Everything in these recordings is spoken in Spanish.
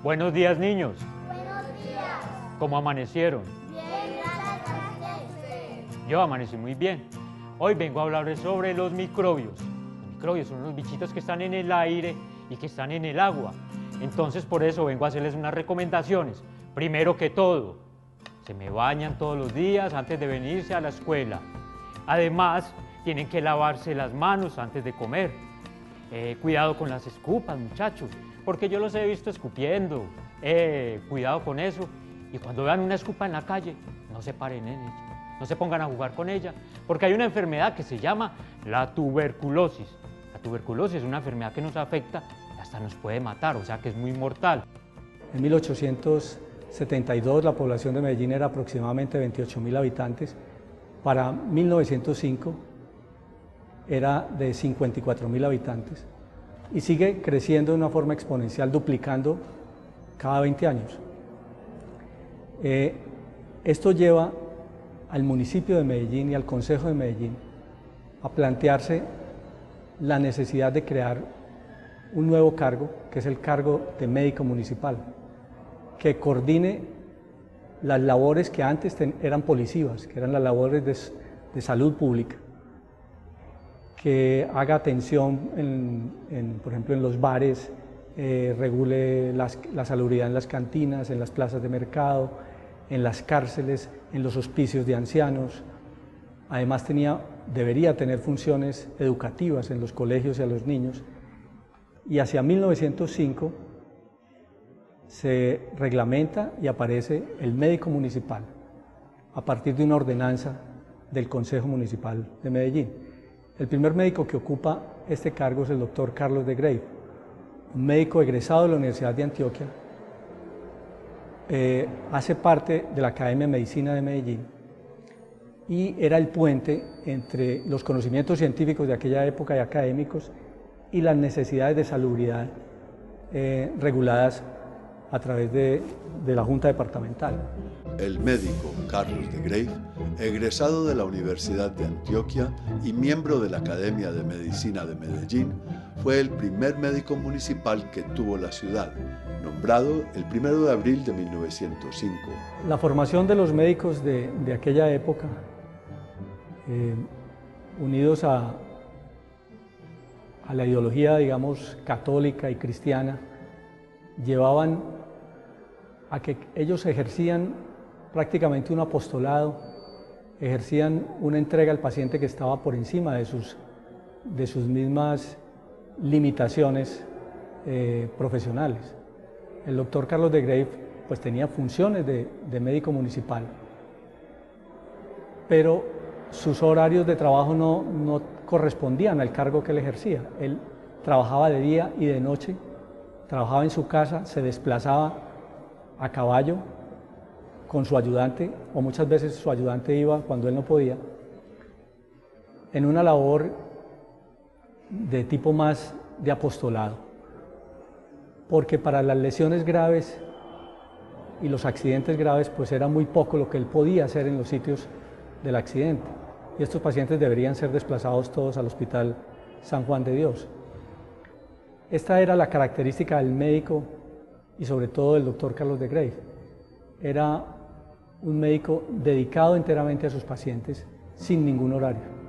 Buenos días, niños. Buenos días. ¿Cómo amanecieron? Bien, gracias a usted. Yo amanecí muy bien. Hoy vengo a hablarles sobre los microbios. Los microbios son unos bichitos que están en el aire y que están en el agua. Entonces, por eso vengo a hacerles unas recomendaciones. Primero que todo, se me bañan todos los días antes de venirse a la escuela. Además, tienen que lavarse las manos antes de comer. Cuidado con las escupas, muchachos, porque yo los he visto escupiendo. Cuidado con eso. Y cuando vean una escupa en la calle, no se paren en ella, no se pongan a jugar con ella, porque hay una enfermedad que se llama la tuberculosis. La tuberculosis es una enfermedad que nos afecta y hasta nos puede matar, o sea que es muy mortal. En 1872 la población de Medellín era aproximadamente 28.000 habitantes. Para 1905 era de 54.000 habitantes y sigue creciendo de una forma exponencial, duplicando cada 20 años. Esto lleva al municipio de Medellín y al Consejo de Medellín a plantearse la necesidad de crear un nuevo cargo, que es el cargo de médico municipal, que coordine las labores que antes eran policivas, que eran las labores de salud pública, que haga atención, por ejemplo, en los bares, regule la salubridad en las cantinas, en las plazas de mercado, en las cárceles, en los hospicios de ancianos. Además debería tener funciones educativas en los colegios y a los niños. Y hacia 1905 se reglamenta y aparece el médico municipal a partir de una ordenanza del Consejo Municipal de Medellín. El primer médico que ocupa este cargo es el doctor Carlos de Grave, un médico egresado de la Universidad de Antioquia. Hace parte de la Academia de Medicina de Medellín y era el puente entre los conocimientos científicos de aquella época y académicos y las necesidades de salubridad reguladas a través de la Junta Departamental. El médico Carlos de Grave, egresado de la Universidad de Antioquia y miembro de la Academia de Medicina de Medellín, fue el primer médico municipal que tuvo la ciudad, nombrado el 1 de abril de 1905. La formación de los médicos de aquella época, unidos a la ideología, digamos, católica y cristiana, llevaban a que ellos ejercían prácticamente un apostolado, ejercían una entrega al paciente que estaba por encima de sus mismas limitaciones profesionales. El doctor Carlos de Grave pues tenía funciones de médico municipal, pero sus horarios de trabajo no correspondían al cargo que él ejercía. Él trabajaba de día y de noche, trabajaba en su casa, se desplazaba a caballo con su ayudante, o muchas veces su ayudante iba cuando él no podía, en una labor de tipo más de apostolado, porque para las lesiones graves y los accidentes graves pues era muy poco lo que él podía hacer en los sitios del accidente, y estos pacientes deberían ser desplazados todos al Hospital San Juan de Dios. Esta era la característica del médico y sobre todo del doctor Carlos de Grave. Era un médico dedicado enteramente a sus pacientes sin ningún horario.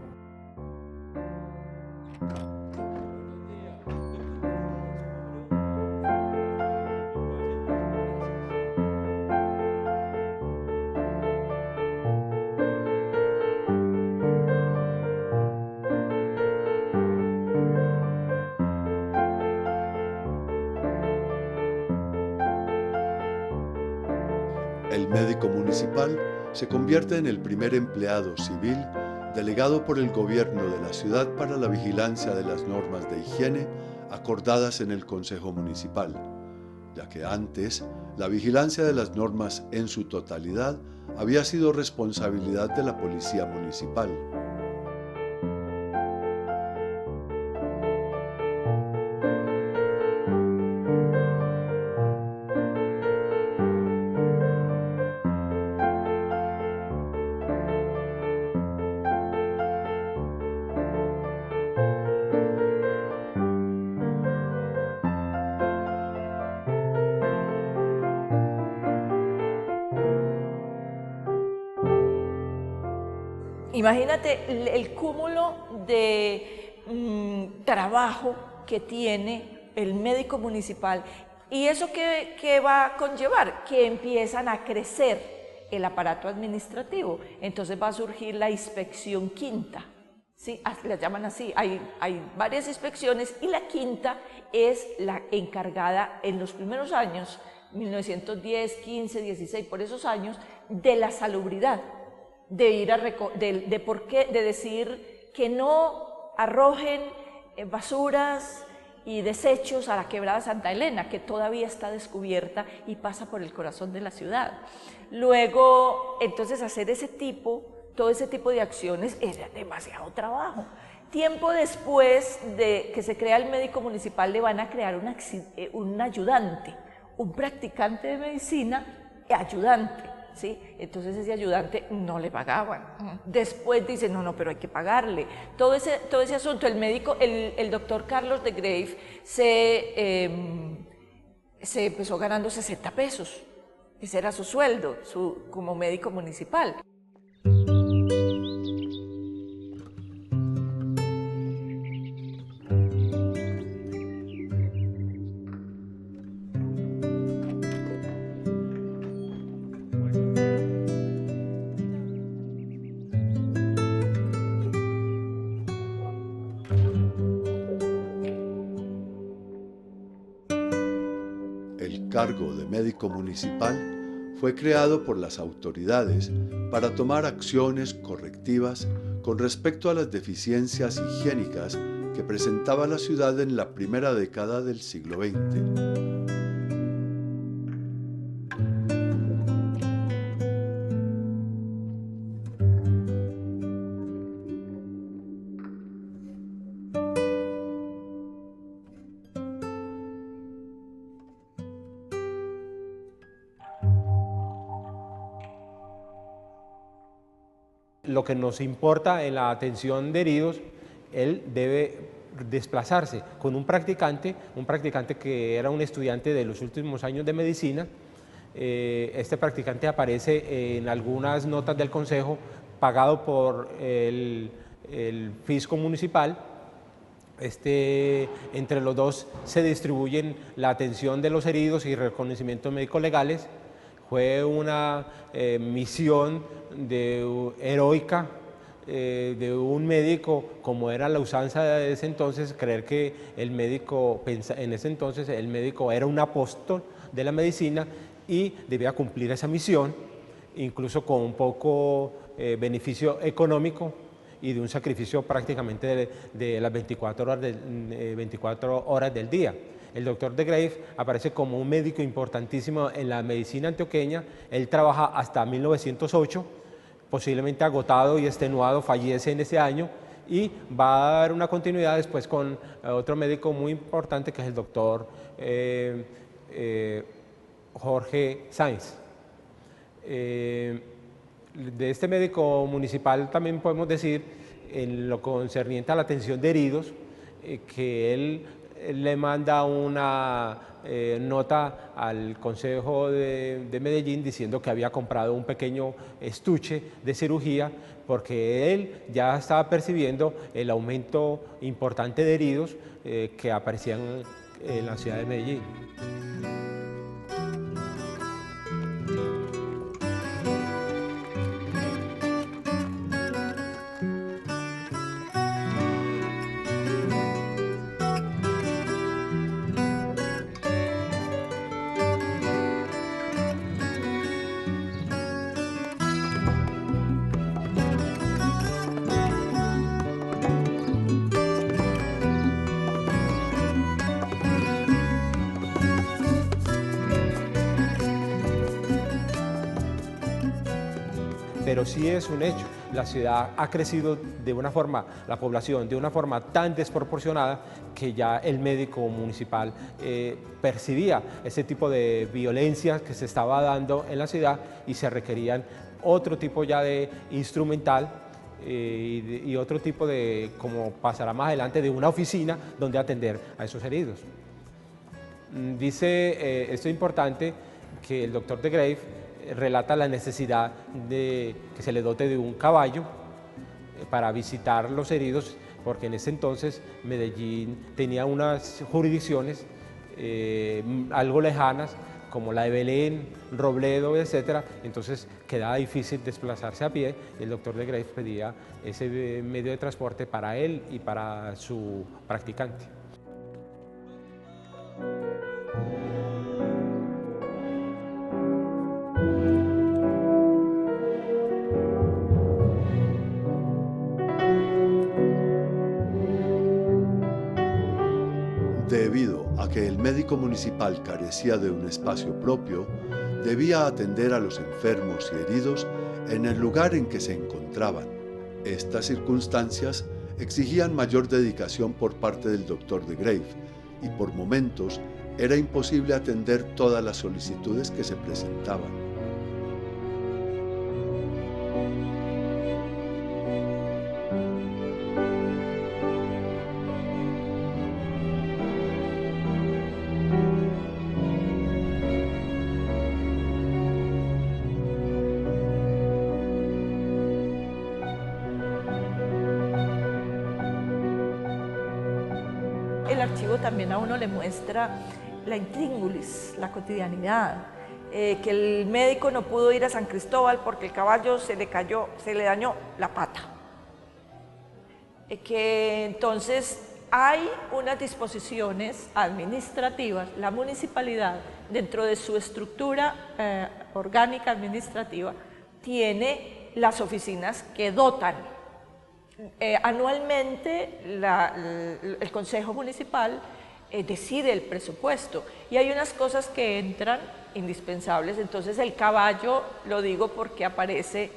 El médico municipal se convierte en el primer empleado civil delegado por el gobierno de la ciudad para la vigilancia de las normas de higiene acordadas en el Consejo Municipal, ya que antes la vigilancia de las normas en su totalidad había sido responsabilidad de la Policía Municipal. imagínate el cúmulo de trabajo que tiene el médico municipal. ¿Y eso qué va a conllevar? Que empiezan a crecer el aparato administrativo. Entonces va a surgir la inspección quinta, ¿sí? La llaman así. Hay varias inspecciones y la quinta es la encargada en los primeros años, 1910, 15, 16, por esos años, de la salubridad, de ir a de decir que no arrojen basuras y desechos a la quebrada Santa Elena, que todavía está descubierta y pasa por el corazón de la ciudad. Luego, entonces, hacer todo ese tipo de acciones era demasiado trabajo. Tiempo después de que se crea el médico municipal, le van a crear un ayudante, un practicante de medicina ayudante, ¿sí? Entonces ese ayudante no le pagaban. Después dicen, no, pero hay que pagarle. Todo ese asunto, el doctor Carlos de Grave se empezó ganando 60 pesos. Ese era su sueldo como médico municipal. El cargo de médico municipal fue creado por las autoridades para tomar acciones correctivas con respecto a las deficiencias higiénicas que presentaba la ciudad en la primera década del siglo XX. Lo que nos importa en la atención de heridos, él debe desplazarse con un practicante que era un estudiante de los últimos años de medicina. Este practicante aparece en algunas notas del consejo, pagado por el fisco municipal. Entre los dos se distribuyen la atención de los heridos y reconocimientos médicos legales. Fue una misión heroica de un médico, como era la usanza de ese entonces, creer que en ese entonces el médico era un apóstol de la medicina y debía cumplir esa misión, incluso con un poco beneficio económico y de un sacrificio prácticamente de las 24 horas del día. El doctor de Grave aparece como un médico importantísimo en la medicina antioqueña. Él trabaja hasta 1908, posiblemente agotado y extenuado, fallece en ese año y va a dar una continuidad después con otro médico muy importante que es el doctor Jorge Sáenz. De este médico municipal también podemos decir, en lo concerniente a la atención de heridos, que él le manda una nota al Consejo de Medellín diciendo que había comprado un pequeño estuche de cirugía porque él ya estaba percibiendo el aumento importante de heridos que aparecían en la ciudad de Medellín. Pero sí es un hecho, la ciudad ha crecido de una forma, la población de una forma tan desproporcionada que ya el médico municipal percibía ese tipo de violencia que se estaba dando en la ciudad y se requerían otro tipo ya de instrumental y otro tipo de, como pasará más adelante, de una oficina donde atender a esos heridos. Dice, esto es importante, que el doctor de Grave relata la necesidad de que se le dote de un caballo para visitar los heridos, porque en ese entonces Medellín tenía unas jurisdicciones algo lejanas, como la de Belén, Robledo, etc. Entonces quedaba difícil desplazarse a pie. El doctor de Grave pedía ese medio de transporte para él y para su practicante. Debido a que el médico municipal carecía de un espacio propio, debía atender a los enfermos y heridos en el lugar en que se encontraban. Estas circunstancias exigían mayor dedicación por parte del doctor de Grave y por momentos era imposible atender todas las solicitudes que se presentaban. El archivo también a uno le muestra la intríngulis, la cotidianidad, que el médico no pudo ir a San Cristóbal porque el caballo se le cayó, se le dañó la pata. Que entonces hay unas disposiciones administrativas, la municipalidad dentro de su estructura orgánica administrativa tiene las oficinas que dotan. Anualmente el Consejo Municipal decide el presupuesto y hay unas cosas que entran indispensables. Entonces el caballo, lo digo porque aparecen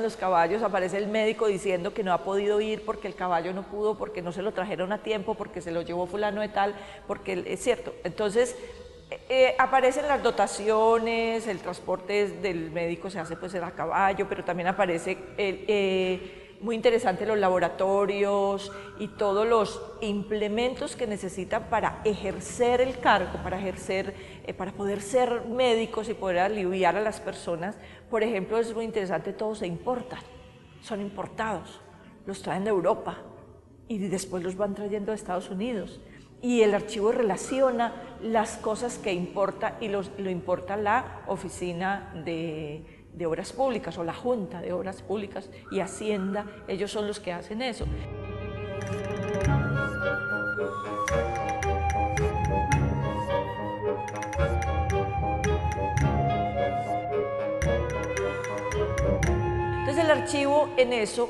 los caballos, aparece el médico diciendo que no ha podido ir porque el caballo no pudo, porque no se lo trajeron a tiempo, porque se lo llevó fulano de tal, porque es cierto. Entonces aparecen las dotaciones, el transporte del médico se hace pues a caballo, pero también aparece muy interesante los laboratorios y todos los implementos que necesitan para ejercer el cargo, para poder ser médicos y poder aliviar a las personas. Por ejemplo, es muy interesante, todos se importan, son importados, los traen de Europa y después los van trayendo de Estados Unidos. Y el archivo relaciona las cosas que importa y lo importa la oficina de Obras Públicas o la Junta de Obras Públicas y Hacienda, ellos son los que hacen eso. Entonces el archivo en eso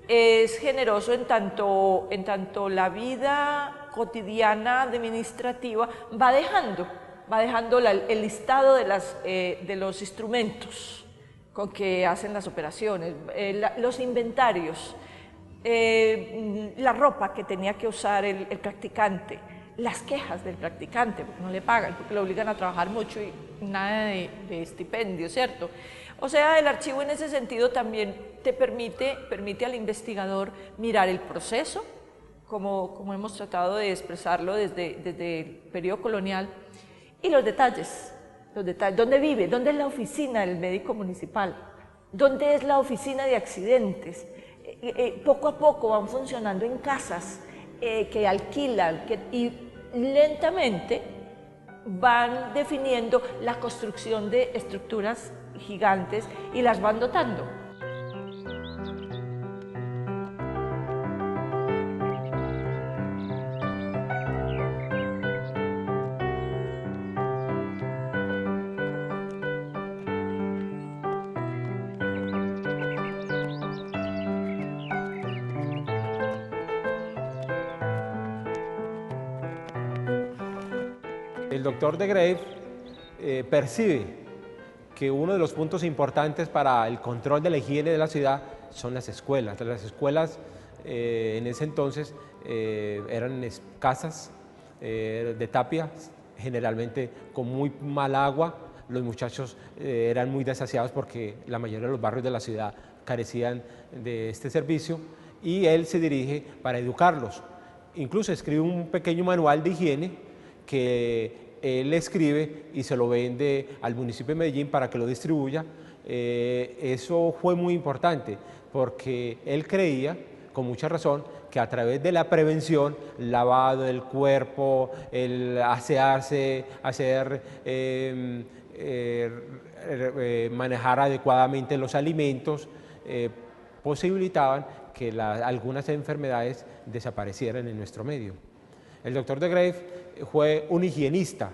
es generoso en tanto la vida cotidiana administrativa va dejando el listado de los instrumentos con que hacen las operaciones, los inventarios, la ropa que tenía que usar el practicante, las quejas del practicante, porque no le pagan, porque lo obligan a trabajar mucho y nada de estipendio, ¿cierto? O sea, el archivo en ese sentido también te permite al investigador mirar el proceso, como hemos tratado de expresarlo desde el periodo colonial, y los detalles, dónde vive, dónde es la oficina del médico municipal, dónde es la oficina de accidentes. Poco a poco van funcionando en casas que alquilan y lentamente van definiendo la construcción de estructuras gigantes y las van dotando. El doctor de Grave percibe que uno de los puntos importantes para el control de la higiene de la ciudad son las escuelas. Las escuelas en ese entonces eran casas de tapia, generalmente con muy mal agua. Los muchachos eran muy desasiados porque la mayoría de los barrios de la ciudad carecían de este servicio y él se dirige para educarlos. Incluso escribe un pequeño manual de higiene que él escribe y se lo vende al municipio de Medellín para que lo distribuya. Eso fue muy importante. porque él creía, con mucha razón, que a través de la prevención, lavado del cuerpo, el asearse, manejar adecuadamente los alimentos, posibilitaban que algunas enfermedades desaparecieran en nuestro medio. El doctor de Graeff fue un higienista,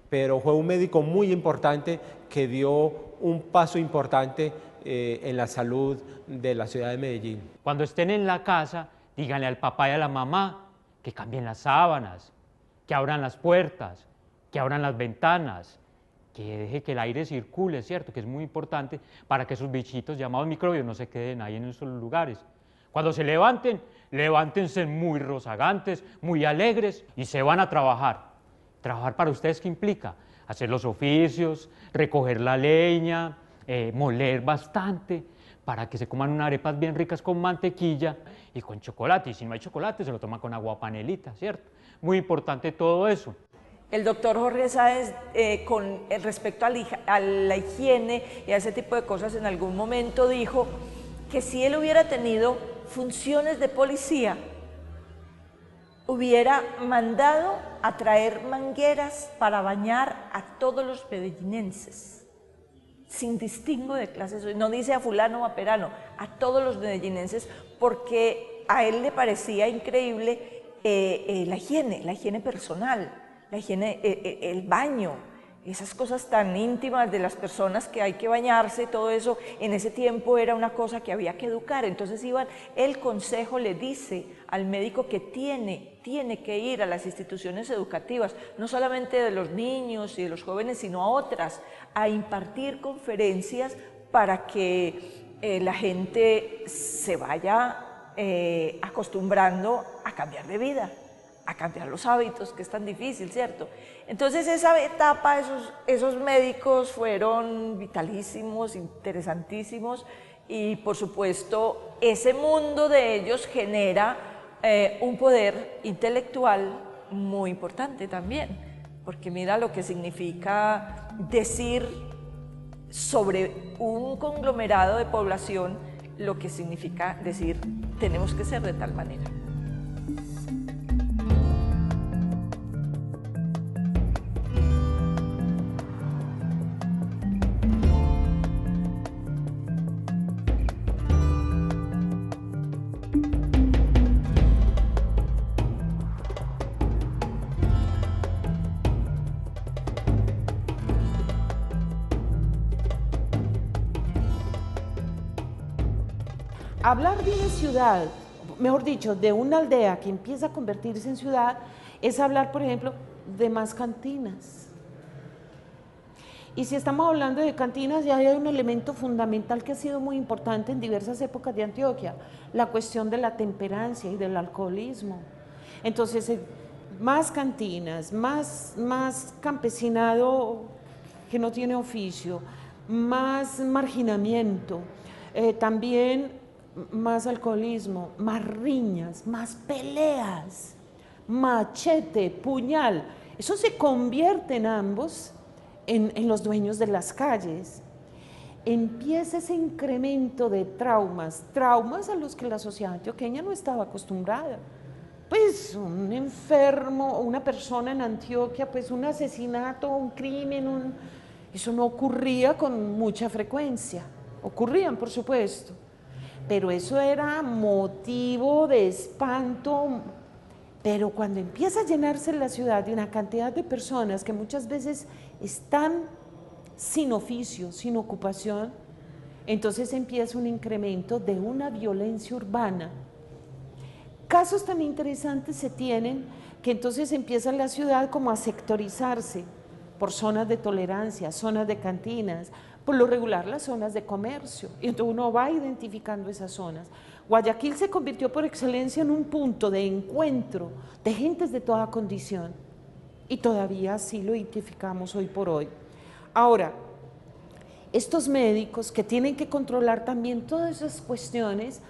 pero fue un médico muy importante que dio un paso importante en la salud de la ciudad de Medellín. Cuando estén en la casa, díganle al papá y a la mamá que cambien las sábanas, que abran las puertas, que abran las ventanas, que deje que el aire circule, ¿cierto? Que es muy importante para que esos bichitos llamados microbios no se queden ahí en esos lugares. Cuando se levanten, levántense muy rozagantes, muy alegres y se van a trabajar. ¿Trabajar para ustedes qué implica? Hacer los oficios, recoger la leña, moler bastante, para que se coman unas arepas bien ricas con mantequilla y con chocolate. Y si no hay chocolate, se lo toman con agua panelita, ¿cierto? Muy importante todo eso. El doctor Jorge Sáenz, con respecto a la higiene y a ese tipo de cosas, en algún momento dijo que si él hubiera tenido funciones de policía, hubiera mandado a traer mangueras para bañar a todos los medellinenses, sin distingo de clases. No dice a fulano o a perano, a todos los medellinenses, porque a él le parecía increíble la higiene personal, la higiene, el baño, esas cosas tan íntimas de las personas que hay que bañarse, todo eso en ese tiempo era una cosa que había que educar. Entonces el consejo le dice al médico que tiene que ir a las instituciones educativas, no solamente de los niños y de los jóvenes, sino a otras, a impartir conferencias para que la gente se vaya acostumbrando a cambiar de vida, a cambiar los hábitos, que es tan difícil, ¿cierto? Entonces esa etapa, esos médicos fueron vitalísimos, interesantísimos, y por supuesto ese mundo de ellos genera un poder intelectual muy importante también, porque mira lo que significa decir sobre un conglomerado de población, lo que significa decir tenemos que ser de tal manera. Hablar de una ciudad, mejor dicho, de una aldea que empieza a convertirse en ciudad, es hablar, por ejemplo, de más cantinas. Y si estamos hablando de cantinas, ya hay un elemento fundamental que ha sido muy importante en diversas épocas de Antioquia, la cuestión de la temperancia y del alcoholismo. Entonces, más cantinas, más campesinado que no tiene oficio, más marginamiento, también más alcoholismo, más riñas, más peleas, machete, puñal. Eso se convierte en ambos en los dueños de las calles. Empieza ese incremento de traumas a los que la sociedad antioqueña no estaba acostumbrada. Pues un enfermo, una persona en Antioquia, pues un asesinato, un crimen, eso no ocurría con mucha frecuencia. Ocurrían, por supuesto, pero eso era motivo de espanto. Pero cuando empieza a llenarse la ciudad de una cantidad de personas que muchas veces están sin oficio, sin ocupación, entonces empieza un incremento de una violencia urbana. Casos tan interesantes se tienen que entonces empieza la ciudad como a sectorizarse por zonas de tolerancia, zonas de cantinas, por lo regular las zonas de comercio, y entonces uno va identificando esas zonas. Guayaquil se convirtió por excelencia en un punto de encuentro de gentes de toda condición, y todavía así lo identificamos hoy por hoy. Ahora, estos médicos que tienen que controlar también todas esas cuestiones,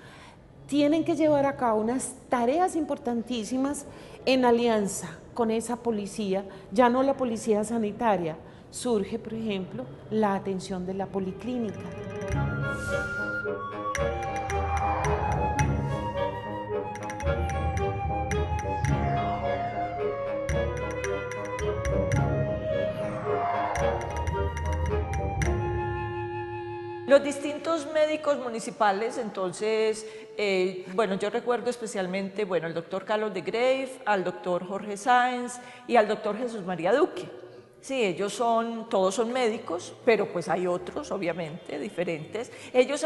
tienen que llevar a cabo unas tareas importantísimas en alianza con esa policía, ya no la policía sanitaria. Surge, por ejemplo, la atención de la policlínica. Los distintos médicos municipales, entonces, bueno, yo recuerdo especialmente, bueno, al doctor Carlos de Grave, al doctor Jorge Sáenz y al doctor Jesús María Duque. Sí, ellos todos son médicos, pero pues hay otros, obviamente, diferentes. Ellos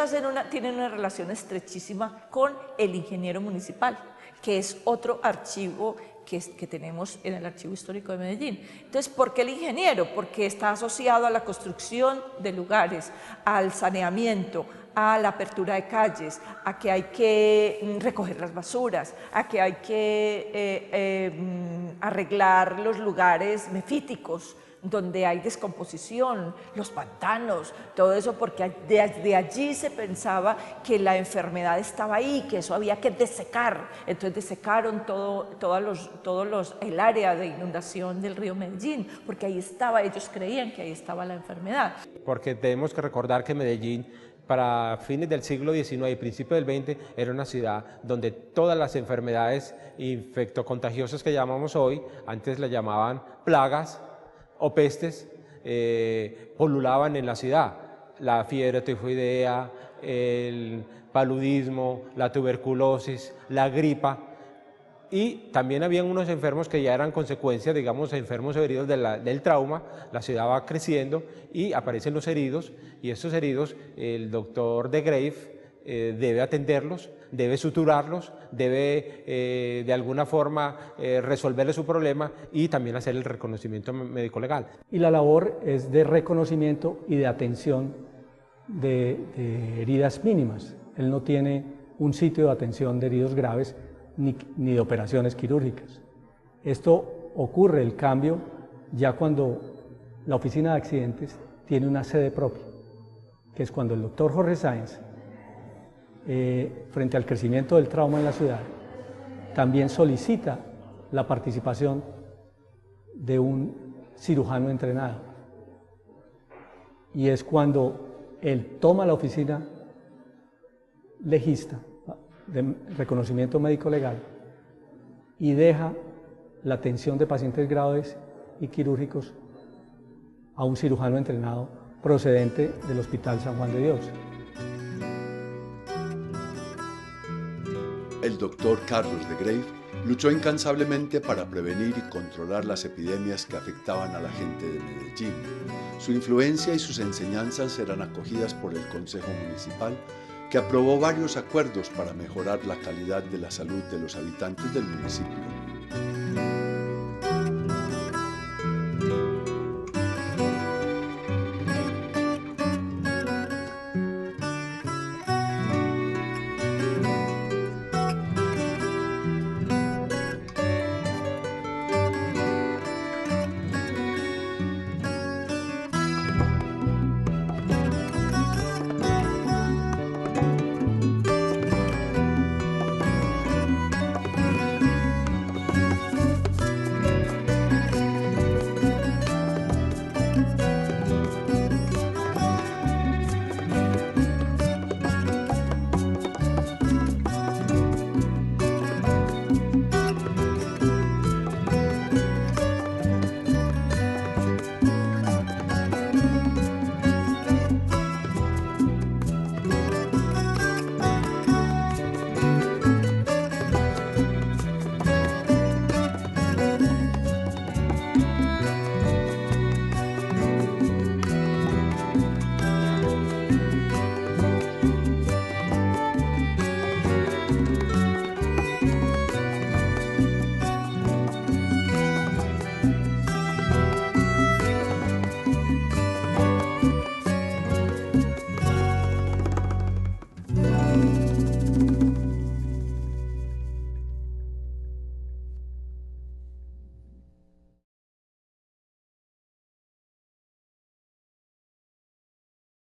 tienen una relación estrechísima con el ingeniero municipal, que es otro archivo que tenemos en el Archivo Histórico de Medellín. Entonces, ¿por qué el ingeniero? Porque está asociado a la construcción de lugares, al saneamiento, a la apertura de calles, a que hay que recoger las basuras, a que hay que arreglar los lugares mefíticos, donde hay descomposición, los pantanos, todo eso, porque desde allí se pensaba que la enfermedad estaba ahí, que eso había que desecar. Entonces desecaron el área de inundación del río Medellín, porque ahí estaba, ellos creían que ahí estaba la enfermedad. Porque tenemos que recordar que Medellín, para fines del siglo XIX y principios del XX, era una ciudad donde todas las enfermedades infectocontagiosas que llamamos hoy, antes le llamaban plagas o pestes, polulaban en la ciudad. La fiebre tifoidea, el paludismo, la tuberculosis, la gripa, y también habían unos enfermos que ya eran consecuencia, digamos, enfermos o heridos del trauma. La ciudad va creciendo y aparecen los heridos, y estos heridos el doctor de Grave debe atenderlos, debe suturarlos, debe de alguna forma resolverle su problema y también hacer el reconocimiento médico-legal. Y la labor es de reconocimiento y de atención de heridas mínimas. Él no tiene un sitio de atención de heridos graves ni de operaciones quirúrgicas. Esto ocurre, el cambio, ya cuando la oficina de accidentes tiene una sede propia, que es cuando el doctor Jorge Sáenz, frente al crecimiento del trauma en la ciudad, también solicita la participación de un cirujano entrenado. Y es cuando él toma la oficina legista de reconocimiento médico legal y deja la atención de pacientes graves y quirúrgicos a un cirujano entrenado procedente del Hospital San Juan de Dios. El doctor Carlos de Grave luchó incansablemente para prevenir y controlar las epidemias que afectaban a la gente de Medellín. Su influencia y sus enseñanzas eran acogidas por el Consejo Municipal, que aprobó varios acuerdos para mejorar la calidad de la salud de los habitantes del municipio.